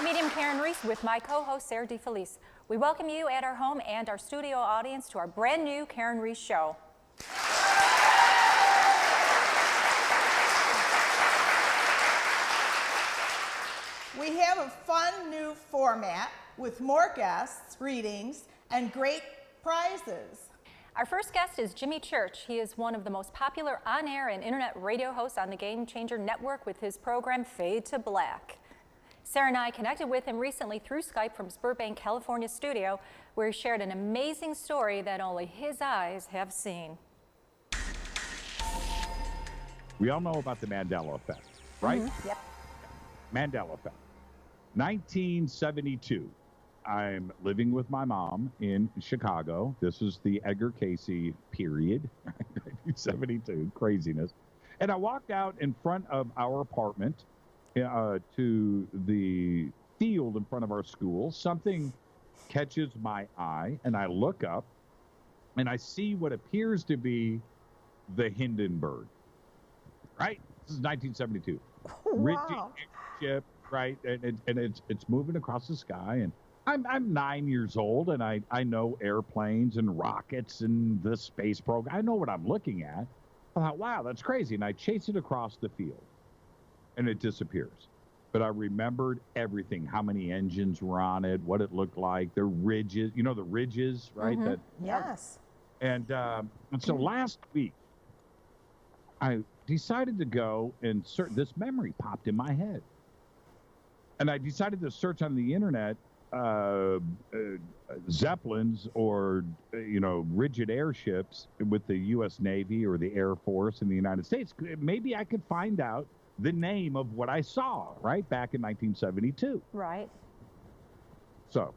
Medium Karen Reese with my co-host Sarah DeFelice. We welcome you at our home and our studio audience to our brand new Karen Reese show. We have a fun new format with more guests, readings, and great prizes. Our first guest is Jimmy Church. He is one of the most popular on-air and internet radio hosts on the Game Changer Network with his program Fade to Black. Sarah and I connected with him recently through Skype from Burbank, California studio, where he shared an amazing story that only his eyes have seen. We all know about the Mandela effect, right? Mm-hmm. Yep. Mandela effect. 1972. I'm living with my mom in Chicago. This is the Edgar Cayce period, 1972, craziness. And I walked out in front of our apartment to the field in front of our school. Something catches my eye, and I look up, and I see what appears to be the Hindenburg, right? This is 1972. Wow. Rigid ship, right? And it's moving across the sky, and I'm 9 years old, and I know airplanes and rockets and the space program. I know what I'm looking at. I thought, wow, that's crazy. And I chase it across the field, and it disappears. But I remembered everything, how many engines were on it, what it looked like, the ridges, you know, the ridges, right? Mm-hmm. Yes. And so last week, I decided to go and search. This memory popped in my head. And I decided to search on the internet Zeppelins or, rigid airships with the U.S. Navy or the Air Force in the United States. Maybe I could find out the name of what I saw, right, back in 1972. Right. So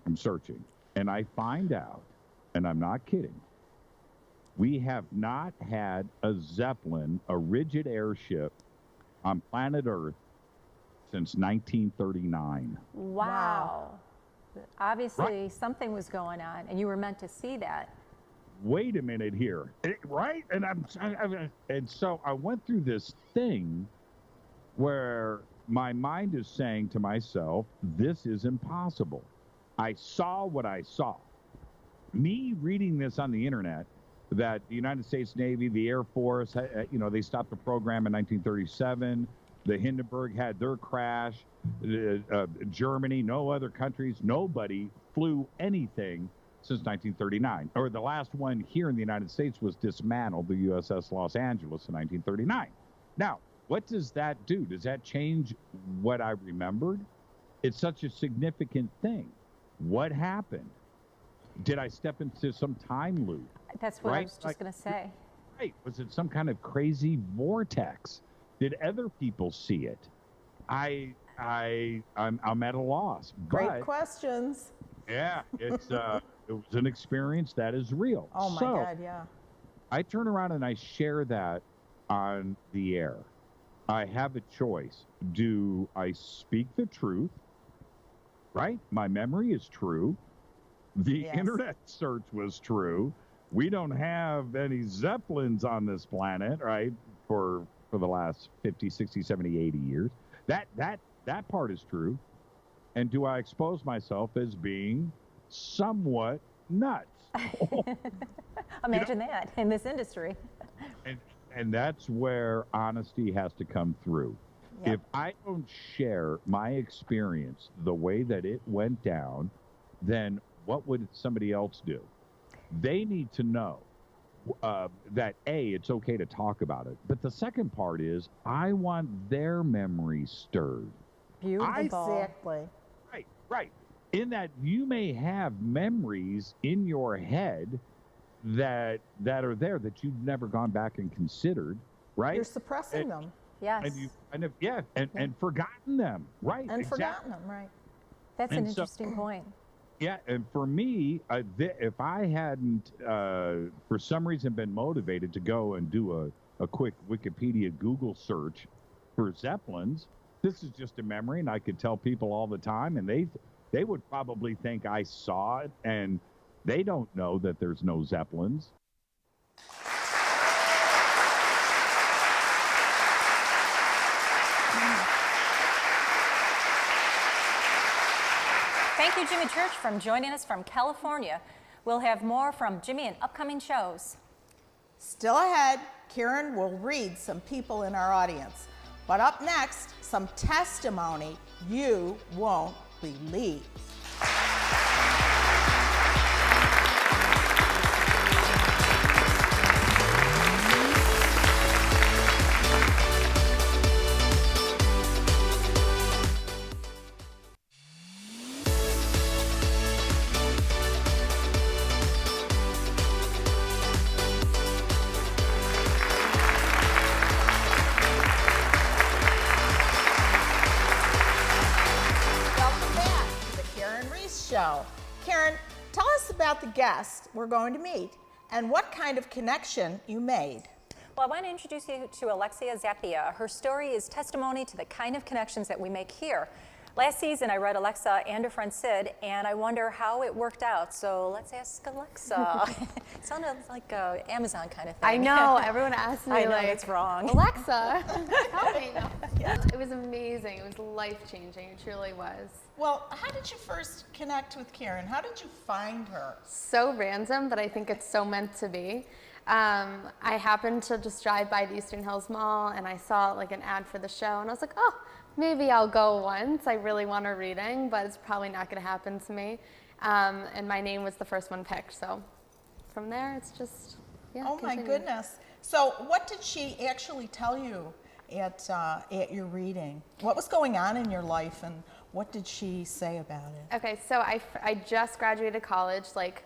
I'm searching, and I find out, and I'm not kidding, we have not had a Zeppelin, a rigid airship, on planet Earth since 1939. Wow. Obviously, something was going on, and you were meant to see that. Wait a minute here, right? And so I went through this thing where my mind is saying to myself, this is impossible. I saw what I saw. Me reading this on the internet, that the United States Navy, the Air Force, they stopped the program in 1937. The Hindenburg had their crash. Germany, no other countries, nobody flew anything since 1939. Or the last one here in the United States was dismantled, the USS Los Angeles in 1939. Now, what does that do? Does that change what I remembered? It's such a significant thing. What happened? Did I step into some time loop? That's what I was just going to say. Right. Was it some kind of crazy vortex? Did other people see it? I'm at a loss. Great questions. Yeah, it was an experience that is real. Oh my God, yeah. I turn around and I share that on the air. I have a choice. Do I speak the truth? Right? My memory is true. The internet search was true. We don't have any Zeppelins on this planet, right? For the last 50, 60, 70, 80 years. That part is true. And do I expose myself as being somewhat nuts? Imagine that in this industry. And that's where honesty has to come through. Yep. If I don't share my experience the way that it went down, then what would somebody else do? They need to know that, A, it's okay to talk about it. But the second part is I want their memory stirred. Beautiful. Exactly. Right. In that you may have memories in your head that are there that you've never gone back and considered, right? You're suppressing them. Yes. And you and forgotten them, right? And forgotten them, right. That's an interesting point. Yeah, and for me, if I hadn't, for some reason, been motivated to go and do a quick Wikipedia Google search for Zeppelins, this is just a memory, and I could tell people all the time, and they would probably think I saw it, and they don't know that there's no Zeppelins. Thank you, Jimmy Church, for joining us from California. We'll have more from Jimmy in upcoming shows. Still ahead, Karen will read some people in our audience. But up next, some testimony you won't believe. Show. Karen, tell us about the guest we're going to meet and what kind of connection you made. Well, I want to introduce you to Alexia Zappia. Her story is testimony to the kind of connections that we make here. Last season, I read Alexa and her friend Sid, and I wonder how it worked out. So let's ask Alexa. It sounded like an Amazon kind of thing. I know. Everyone asks me, I know, like, it's wrong. Alexa, help me. It was amazing. It was life-changing. It truly was. Well, how did you first connect with Karen? How did you find her? So random, but I think it's so meant to be. I happened to just drive by the Eastern Hills Mall, and I saw like an ad for the show, and I was like, oh, maybe I'll go once. I really want a reading, but it's probably not going to happen to me. And my name was the first one picked, so from there, it's just, yeah. Oh my continued. goodness. So what did she actually tell you at your reading? What was going on in your life, and what did she say about it? Okay, so I just graduated college like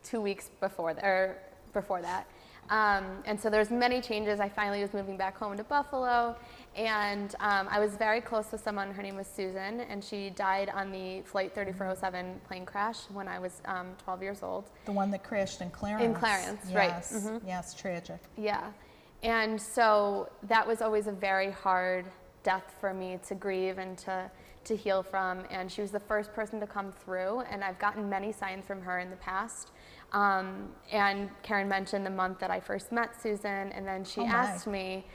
2 weeks before that. And so there's many changes. I finally was moving back home to Buffalo, and I was very close with someone. Her name was Susan, and she died on the Flight 3407 plane crash when I was 12 years old. The one that crashed in Clarence. In Clarence, yes. right. Mm-hmm. Yes, tragic. Yeah, and so that was always a very hard death for me to grieve and to heal from, and she was the first person to come through, and I've gotten many signs from her in the past. And Karen mentioned the month that I first met Susan, and then she asked me,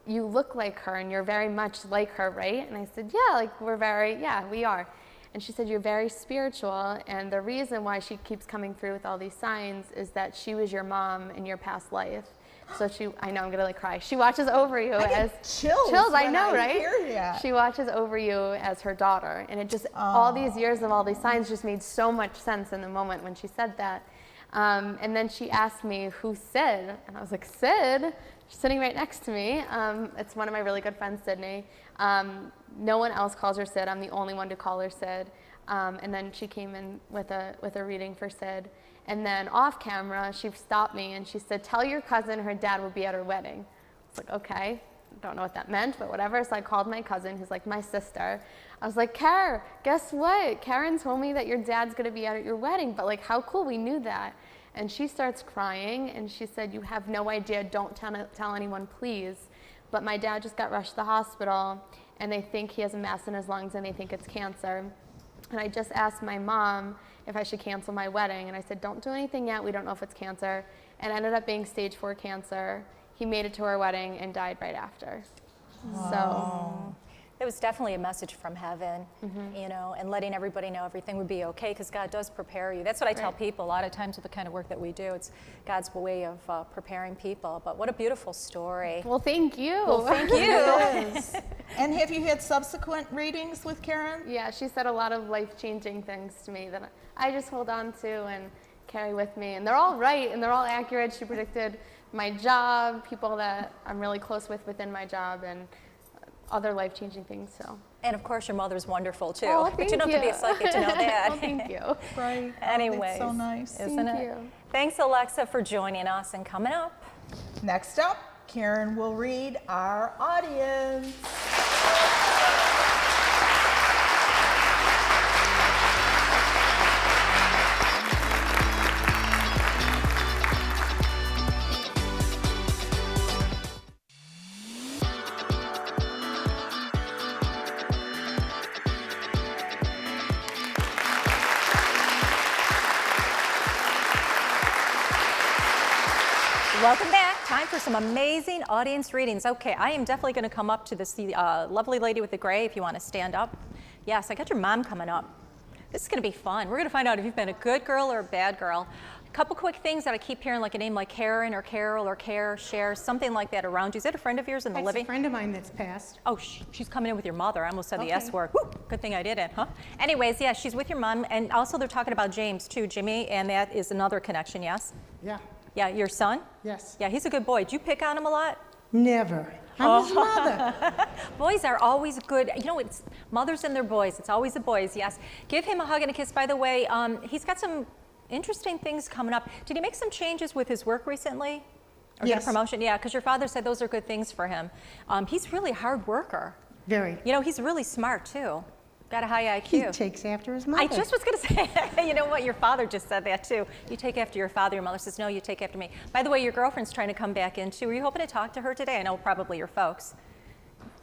you look like her and you're very much like her, right? And I said, yeah, like we are. And she said, you're very spiritual, and the reason why she keeps coming through with all these signs is that she was your mom in your past life. So I know I'm gonna like cry. She watches over you as chills. I know, right? Hear that. She watches over you as her daughter, and it just all these years of all these signs just made so much sense in the moment when she said that. And then she asked me who's Sid, and I was like, Sid? She's sitting right next to me. It's one of my really good friends, Sydney. No one else calls her Sid. I'm the only one to call her Sid. And then she came in with a reading for Sid. And then off camera, she stopped me and she said, tell your cousin her dad will be at her wedding. I was like, okay, don't know what that meant, but whatever. So I called my cousin, who's like my sister. I was like, Karen, guess what? Karen told me that your dad's gonna be at your wedding, but like, how cool, we knew that. And she starts crying and she said, you have no idea, don't tell anyone, please. But my dad just got rushed to the hospital and they think he has a mass in his lungs and they think it's cancer. And I just asked my mom if I should cancel my wedding. And I said, don't do anything yet. We don't know if it's cancer. And it ended up being stage 4 cancer. He made it to our wedding and died right after. Wow. So It was definitely a message from heaven, you know, and letting everybody know everything would be okay, because God does prepare you. That's what I tell people a lot of times with the kind of work that we do. It's God's way of preparing people. But what a beautiful story. well, thank you. Well, thank you. And have you had subsequent readings with Karen? Yeah, she said a lot of life-changing things to me that I just hold on to and carry with me. And they're all right and they're all accurate. She predicted my job, people that I'm really close with within my job, and other life-changing things. So. And of course, your mother's wonderful too. Oh, but thank you don't have to be a psychic to know that. Well, thank you. Right. Anyways, That's so nice. isn't Thank it? you. Thanks, Alexa, for joining us. And coming up, Next up, Karen will read our audience. welcome back. Time for some amazing audience readings. Okay, I am definitely going to come up to this lovely lady with the gray if you want to stand up. Yes, I got your mom coming up. This is going to be fun. We're going to find out if you've been a good girl or a bad girl. A couple quick things that I keep hearing, like a name like Karen or Carol or Care, Cher, something like that around you. Is that a friend of yours in the That's living? a friend of mine that's passed. Oh, she's coming in with your mother. I almost said the Okay. S word. Woo, good thing I didn't, huh? Anyways, yeah, she's with your mom. And also they're talking about James, too, Jimmy, and that is another connection, yes? Yeah. Yeah, your son? Yes. Yeah, he's a good boy. Do you pick on him a lot? Never. I'm his mother. Boys are always good. You know, it's mothers and their boys. It's always the boys, yes. Give him a hug and a kiss, by the way. He's got some interesting things coming up. Did he make some changes with his work recently? Or get a Yes. promotion? Yeah, because your father said those are good things for him. He's really a hard worker. Very. You know, he's really smart, too. Got a high He IQ. takes after his mother. I just was going to say, you know what? Your father just said that, too. You take after your father. Your mother says, no, you take after me. By the way, your girlfriend's trying to come back in, too. Were you hoping to talk to her today? I know probably your folks.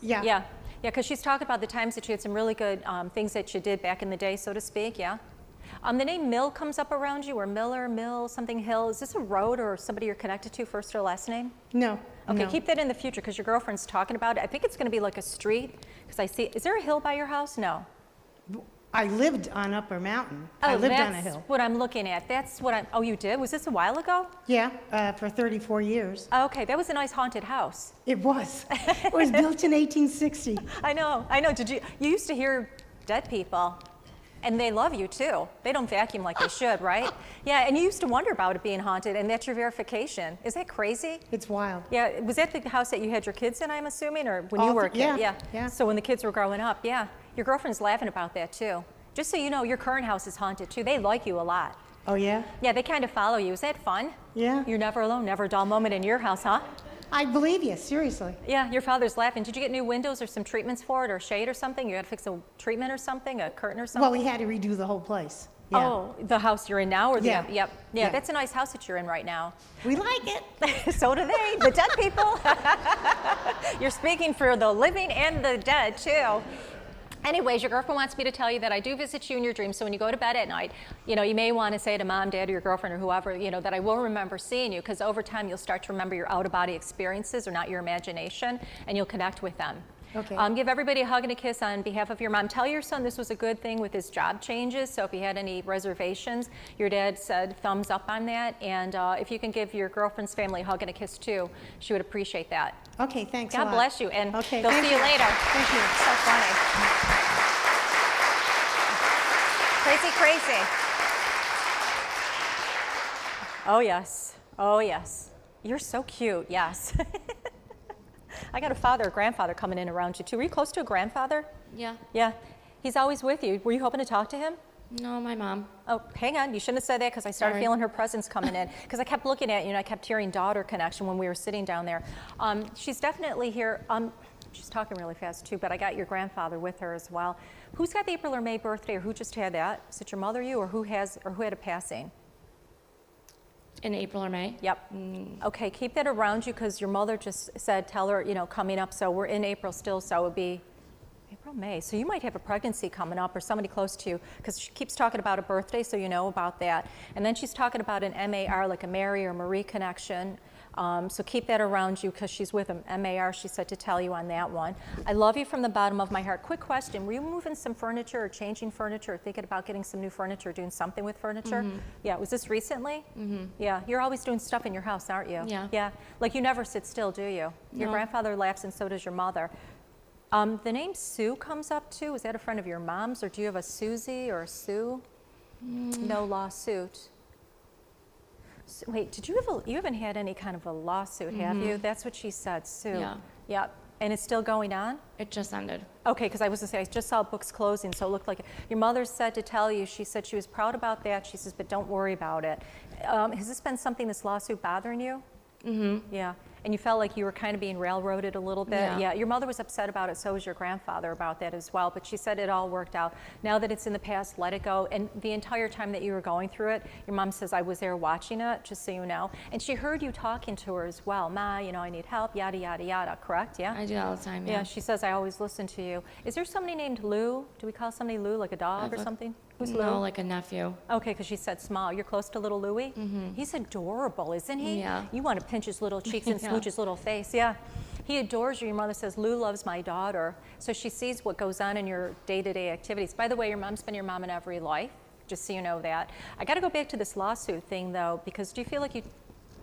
Yeah. Yeah, because she's talking about the times that you had some really good things that you did back in the day, so to speak, yeah? The name Mill comes up around you, or Miller, Mill, something Hill. Is this a road or somebody you're connected to, first or last name? No. Okay, no. keep that in the future, because your girlfriend's talking about it. I think it's going to be like a street, because I see, is there a hill by your house? No. I lived on Upper Mountain. I lived on a that's hill. what I'm looking at. That's what I'm, oh, you did? Was this a while ago? Yeah, for 34 years. Okay, that was a nice haunted house. It was. It was built in 1860. I know. Did you used to hear dead people, and they love you too. They don't vacuum like they should, right? Yeah, and you used to wonder about it being haunted, and that's your verification. Is that crazy? It's wild. Yeah, was that the house that you had your kids in, I'm assuming, or when you All were a th- kid? yeah. So when the kids were growing up, yeah. Your girlfriend's laughing about that too. Just so you know, your current house is haunted too. They like you a lot. Oh, yeah? Yeah, they kind of follow you. Is that fun? Yeah. You're never alone, never a dull moment in your house, huh? I believe you, seriously. Yeah, your father's laughing. Did you get new windows or some treatments for it, or shade or something? You had to fix a treatment or something, a curtain or something? Well, we had to redo the whole place. Yeah. Oh, the house you're in now, or the Yeah. Yep. Yeah, Yeah. that's a nice house that you're in right now. We like it. So do they, the dead people. You're speaking for the living and the dead too. Anyways, your girlfriend wants me to tell you that I do visit you in your dreams. So when you go to bed at night, you know, you may want to say to mom, dad, or your girlfriend, or whoever, you know, that I will remember seeing you, because over time you'll start to remember your out-of-body experiences, or not your imagination, and you'll connect with them. Okay. Give everybody a hug and a kiss on behalf of your mom. Tell your son this was a good thing with his job changes. So if he had any reservations, your dad said thumbs up on that. And if you can give your girlfriend's family a hug and a kiss too, she would appreciate that. Okay, thanks a God lot. bless you, and Okay, they'll thank see you later. Thank you. So funny. Crazy, crazy. Oh, yes. Oh, yes. You're so cute, yes. I got a father or grandfather coming in around you, too. Were you close to a grandfather? Yeah. Yeah. He's always with you. Were you hoping to talk to him? No, my mom. Oh, hang on. You shouldn't have said that, because I started Sorry. feeling her presence coming in. Because I kept looking at you, and I kept hearing daughter connection when we were sitting down there. She's definitely here. She's talking really fast, too, but I got your grandfather with her as well. Who's got the April or May birthday, or who just had that? Is it your mother, you, or who had a passing? In April or May? Yep. Okay, keep that around you, because your mother just said, tell her, you know, coming up. So we're in April still, so it would be April, May. So you might have a pregnancy coming up, or somebody close to you, because she keeps talking about a birthday, so you know about that. And then she's talking about an MAR, like a Mary or Marie connection. So keep that around you, because she's with them. MAR, she said to tell you on that one. I love you from the bottom of my heart. Quick question. Were you moving some furniture, or changing furniture, or thinking about getting some new furniture, doing something with furniture? Yeah, was this recently? Yeah, you're always doing stuff in your house, aren't you? Yeah. Yeah, like you never sit still, do you? Your No. grandfather laughs, and so does your mother. The name Sue comes up too. Is that a friend of your mom's, or do you have a Susie or a Sue? No lawsuit. Wait, did you have you haven't had any kind of a lawsuit, have you? That's what she said, Sue. Yeah. Yep. And it's still going on? It just ended. Okay, because I was going to say, I just saw books closing, so it looked like it. Your mother said to tell you, she said she was proud about that. She says, but don't worry about it. Has this been something, this lawsuit, bothering you? Mm-hmm. Yeah. And you felt like you were kind of being railroaded a little bit? Yeah. Your mother was upset about it, so was your grandfather about that as well. But she said it all worked out. Now that it's in the past, let it go. And the entire time that you were going through it, your mom says, I was there watching it, just so you know. And she heard you talking to her as well. Ma, you know, I need help, yada, yada, yada. Correct? Yeah? I do all the time, Yeah, yeah. she says, I always listen to you. Is there somebody named Lou? Do we call somebody Lou, like a dog or Look. something? Who's No, Lou? like a nephew. Okay, because she said small. You're close to little Louie? He's adorable, isn't he? Yeah. You want to pinch his little cheeks and Yeah. smooch his little face, yeah. He adores you. Your mother says, Lou loves my daughter. So she sees what goes on in your day-to-day activities. By the way, your mom's been your mom in every life, just so you know that. I got to go back to this lawsuit thing, though, because do you feel like you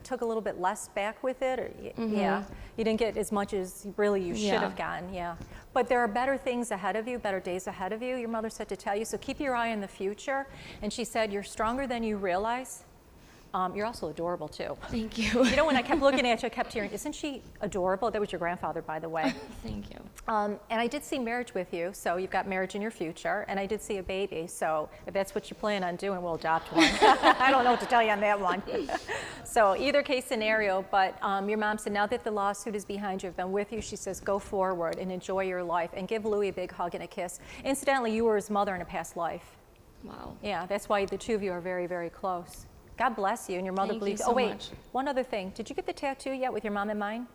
took a little bit less back with it? Or yeah, you didn't get as much as really you should Yeah. have gotten, yeah. But there are better things ahead of you, better days ahead of you, your mother said to tell you. So keep your eye on the future. And she said, you're stronger than you realize. You're also adorable, too. Thank you. You know, when I kept looking at you, I kept hearing, isn't she adorable? That was your grandfather, by the way. Thank you. And I did see marriage with you, so you've got marriage in your future. And I did see a baby, so if that's what you plan on doing, we'll adopt one. I don't know what to tell you on that one. So either case scenario, but your mom said now that the lawsuit is behind you, I've been with you, she says go forward and enjoy your life and give Louie a big hug and a kiss. Incidentally, you were his mother in a past life. Wow. Yeah, that's why the two of you are very, very close. God bless you, and your mother Thank you believes. so Oh wait, much. one other thing. Did you get the tattoo yet with your mom in mind?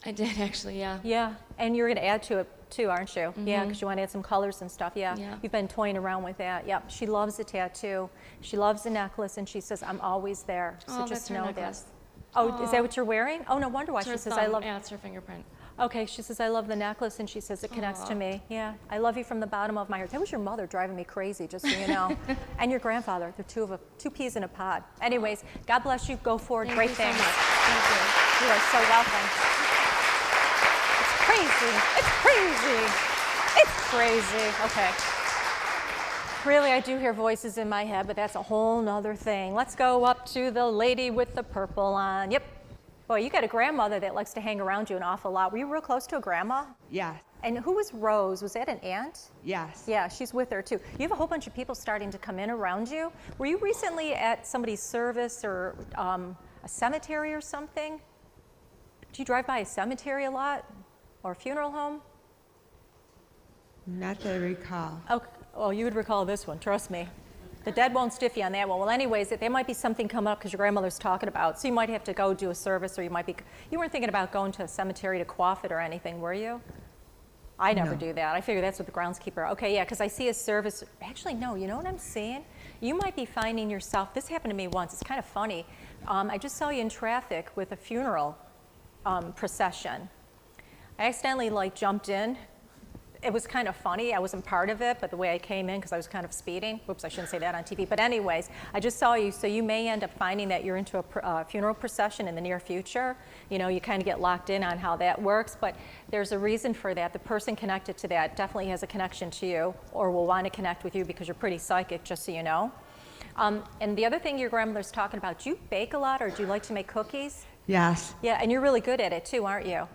I did actually, yeah. Yeah, and you're going to add to it too, aren't you? Yeah, because you want to add some colors and stuff. Yeah. Yeah. You've been toying around with that. Yep. She loves the tattoo. She loves the necklace, and she says, "I'm always there." So Oh, just that's her know necklace. that. Oh, is that what you're wearing? Oh, no wonder why. It's She her says, "I thumb. love." Yeah, it's her fingerprint. Okay, she says, I love the necklace, and she says, it connects to Aw. me. Yeah, I love you from the bottom of my heart. That was your mother driving me crazy, just so you know. And your grandfather. They're two peas in a pod. Anyways, God bless you. Go forward. Thank Great you so things. much. Thank you. You are so welcome. It's crazy. It's crazy. It's crazy. Okay. Really, I do hear voices in my head, but that's a whole nother thing. Let's go up to the lady with the purple on. Yep. Boy, you got a grandmother that likes to hang around you an awful lot. Were you real close to a grandma? Yes, And who was Rose? Was that an aunt? yes. Yeah, she's with her too. You have a whole bunch of people starting to come in around you. Were you recently at somebody's service or a cemetery or something? Do you drive by a cemetery a lot or a funeral home? Not that I recall. Oh, well, you would recall this one, trust me. The dead won't stiff you on that one. Well, anyways, there might be something coming up because your grandmother's talking about. So you might have to go do a service, or you weren't thinking about going to a cemetery to quaff it or anything, were you? I never do that. I figure that's what the groundskeeper. Okay, yeah, because I see a service. Actually, no, you know what I'm seeing? You might be finding yourself, this happened to me once, it's kind of funny. I just saw you in traffic with a funeral procession. I accidentally jumped in. It was kind of funny. I wasn't part of it, but the way I came in, because I was kind of speeding. Whoops, I shouldn't say that on TV. But anyways, I just saw you, so you may end up finding that you're into a funeral procession in the near future. You know, you kind of get locked in on how that works, but there's a reason for that. The person connected to that definitely has a connection to you, or will want to connect with you because you're pretty psychic, just so you know. And the other thing your grandmother's talking about, do you bake a lot, or do you like to make cookies? Yes. Yeah, and you're really good at it too, aren't you?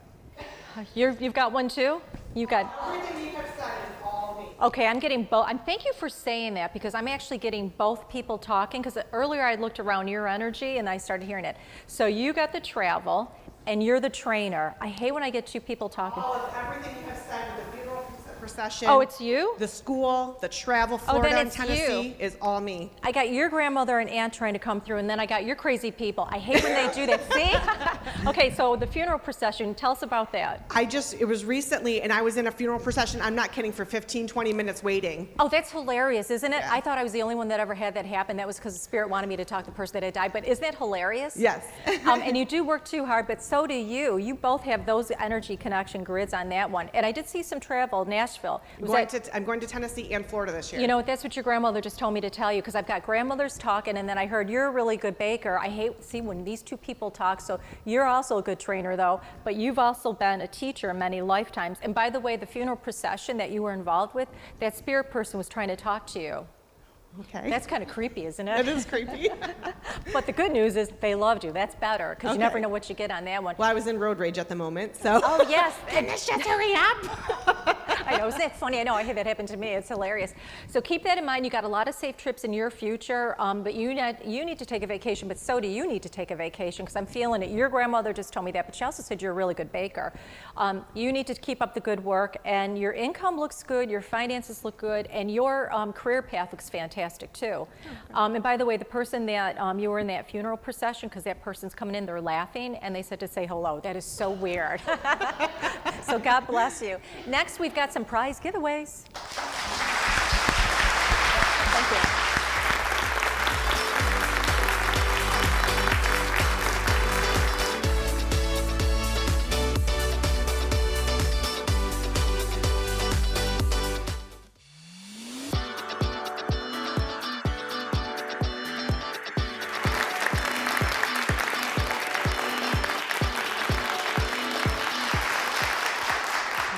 You've got one too? You've got. Everything you have said is all me. Okay, I'm getting both. Thank you for saying that, because I'm actually getting both people talking, because earlier I looked around your energy and I started hearing it. So you got the travel and you're the trainer. I hate when I get two people talking. All of everything you have said with the funeral procession. Oh, it's you? The school, the travel, Oh, then Florida and it's Tennessee you. is all me. I got your grandmother and aunt trying to come through, and then I got your crazy people. I hate when they do that. See? Okay, so the funeral procession, tell us about that. It was recently, and I was in a funeral procession, I'm not kidding, for 15, 20 minutes waiting. Oh, that's hilarious, isn't it? Yeah. I thought I was the only one that ever had that happen. That was because the spirit wanted me to talk to the person that had died. But isn't that hilarious? Yes. And you do work too hard, but so do you. You both have those energy connection grids on that one. And I did see some travel, Nashville. I'm going to Tennessee and Florida this year. You know, that's what your grandmother just told me to tell you, because I've got grandmothers talking, and then I heard you're a really good baker. I hate when these two people talk. So you're also a good trainer, though, but you've also been a teacher in many lifetimes. And by the way, the funeral procession that you were involved with, that spirit person was trying to talk to you. Okay. That's kind of creepy, isn't it? That is creepy. But the good news is they loved you. That's better, because you never Okay. know what you get on that one. Well, I was in road rage at the moment, so. Oh, yes. Just hurry up. I know, isn't that funny? I know, I had that happen to me. It's hilarious. So keep that in mind. You got a lot of safe trips in your future, but you need to take a vacation, but so do you need to take a vacation, because I'm feeling it. Your grandmother just told me that, but she also said you're a really good baker. You need to keep up the good work, and your income looks good, your finances look good, and your career path looks fantastic too. And by the way, the person that you were in that funeral procession, because that person's coming in, they're laughing, and they said to say hello. That is so weird. So God bless you. Next, we've got some prize giveaways. Thank Thank you.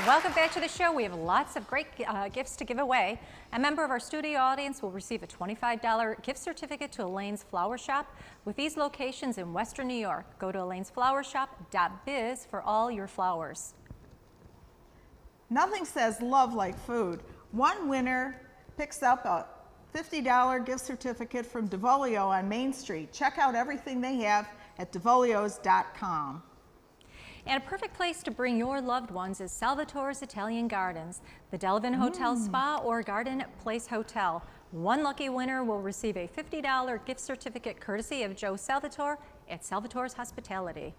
Welcome back to the show. We have lots of great gifts to give away. A member of our studio audience will receive a $25 gift certificate to Elaine's Flower Shop with these locations in Western New York. Go to elainesflowershop.biz for all your flowers. Nothing says love like food. One winner picks up a $50 gift certificate from Devolio on Main Street. Check out everything they have at devolios.com. And a perfect place to bring your loved ones is Salvatore's Italian Gardens, the Delavan Hotel Spa or Garden Place Hotel. One lucky winner will receive a $50 gift certificate courtesy of Joe Salvatore at Salvatore's Hospitality.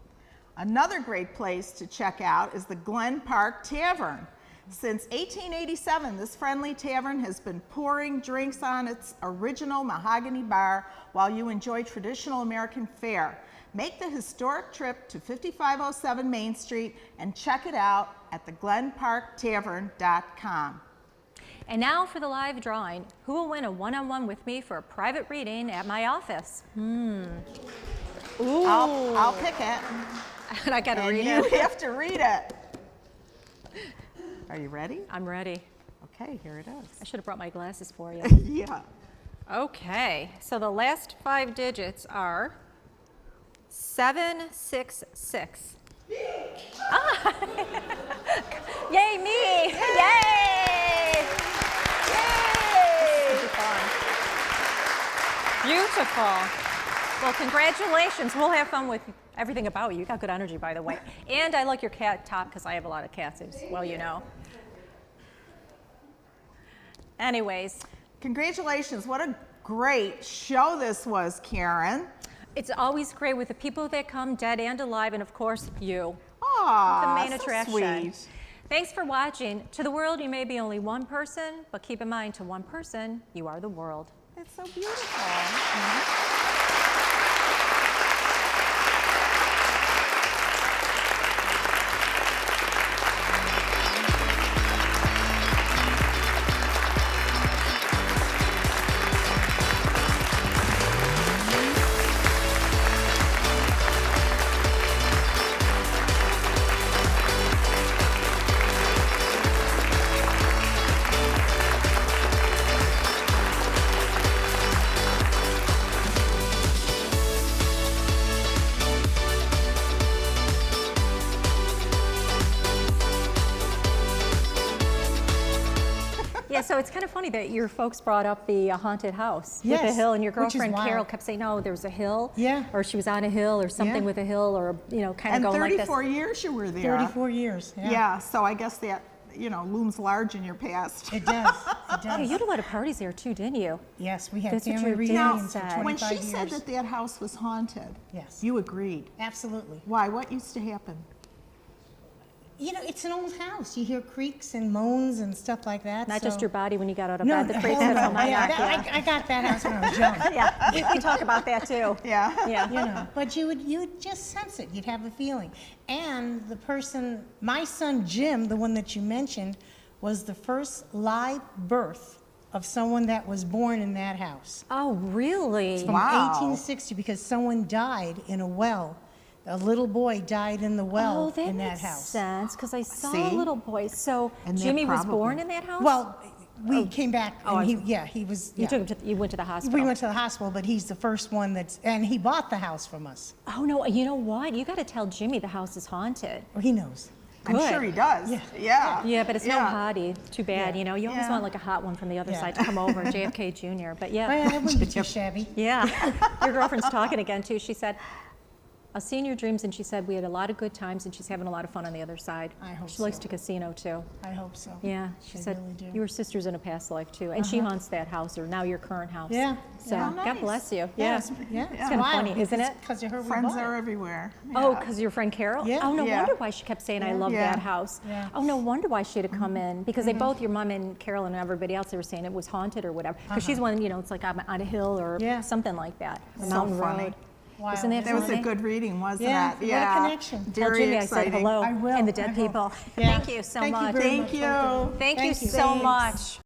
Another great place to check out is the Glen Park Tavern. Since 1887, this friendly tavern has been pouring drinks on its original mahogany bar while you enjoy traditional American fare. Make the historic trip to 5507 Main Street and check it out at theglenparktavern.com. And now for the live drawing. Who will win a one-on-one with me for a private reading at my office? Ooh. I'll pick it. And I gotta And read you it. have to read it. Are you ready? I'm ready. Okay, here it I is. should have brought my glasses for you. Yeah. Okay, so the last 5 digits are 766. Ah! Yay, me! Yay! Yay! Beautiful. Well, congratulations. We'll have fun with everything about you. You got good energy, by the way. And I like your cat top because I have a lot of cats as well, you know. Anyways, congratulations. What a great show this was, Karen. It's always great with the people that come, dead and alive, and of course, you. Aw, The main so attraction. sweet. Thanks for watching. To the world, you may be only one person, but keep in mind, to one person, you are the world. It's so beautiful. Yeah, so it's kind of funny that your folks brought up the haunted house with the Yes, hill, and your which is girlfriend Carol wild. kept saying, "No, there was a hill." Yeah. Or she was on a hill, or something Yeah. with a hill, or kind of And going like this. 34 years you were there. 34 years. Yeah. Yeah, so I guess that, looms large in your past. It does. It Yeah, does. you had a lot of parties there too, didn't you? Yes, we had That's what family your dad reunions for said. 25 When she years. said that house was haunted, Yes. you agreed. Absolutely. Why? What used to happen? It's an old house. You hear creaks and moans and stuff like that. Not just so- your body when you got out of No, bed, the the creaks whole- and all my yeah, God, that- I got that house when I was young. yeah, we talk about that too. Yeah. Yeah. But you would just sense it. You'd have the feeling. And the person, my son Jim, the one that you mentioned, was the first live birth of someone that was born in that house. Oh, really? From Wow. 1860, because someone died in a well. A little boy died in the well Oh, that in that makes house. sense, because I saw See? a little boy. So And that Jimmy was probably- born in that house? Well, we came back, Oh, and I- he was. you yeah. took him you went to the hospital. We went to the hospital, but he's the first one and he bought the house from us. Oh, no, you know what? You got to tell Jimmy the house is haunted. Well, he knows. I'm Good. sure he does. Yeah. Yeah. Yeah, but it's no Yeah. hottie. Too bad, Yeah. You always Yeah. want like a hot one from the other Yeah. side to come over, JFK Jr. But Oh, yeah, that wouldn't be too shabby. yeah. Your girlfriend's talking again too. She said, I'll see you in your dreams. And she said we had a lot of good times and she's having a lot of fun on the other side. I hope She likes so. to casino too. I hope so. Yeah, she I said really do. you were sisters in a past life too. And she haunts that house, or now your current house. Yeah. So Yeah. God Nice. bless you. Yes, yeah. It's kind of funny, isn't it? Because you heard we Friends bought are it. everywhere. Oh, Yeah. because your friend Carol? Yeah. Oh, no Yeah. wonder why she kept saying, I love Yeah. that house. Yeah. Oh, no wonder why she had to come in. Because they both, your mom and Carol and everybody else, they were saying it was haunted or whatever. Because she's one, you know, it's like on a hill or Yeah. something like that. A So mountain funny. road. Wow. Isn't that That was a funny? good reading, wasn't Yeah, it? what a connection. Tell Very Jimmy exciting. I said hello. I will, And the I dead will. people. Yeah. Thank you so Thank you much. very Thank much, you. both of you. Thank you Thank you. so Thanks. much.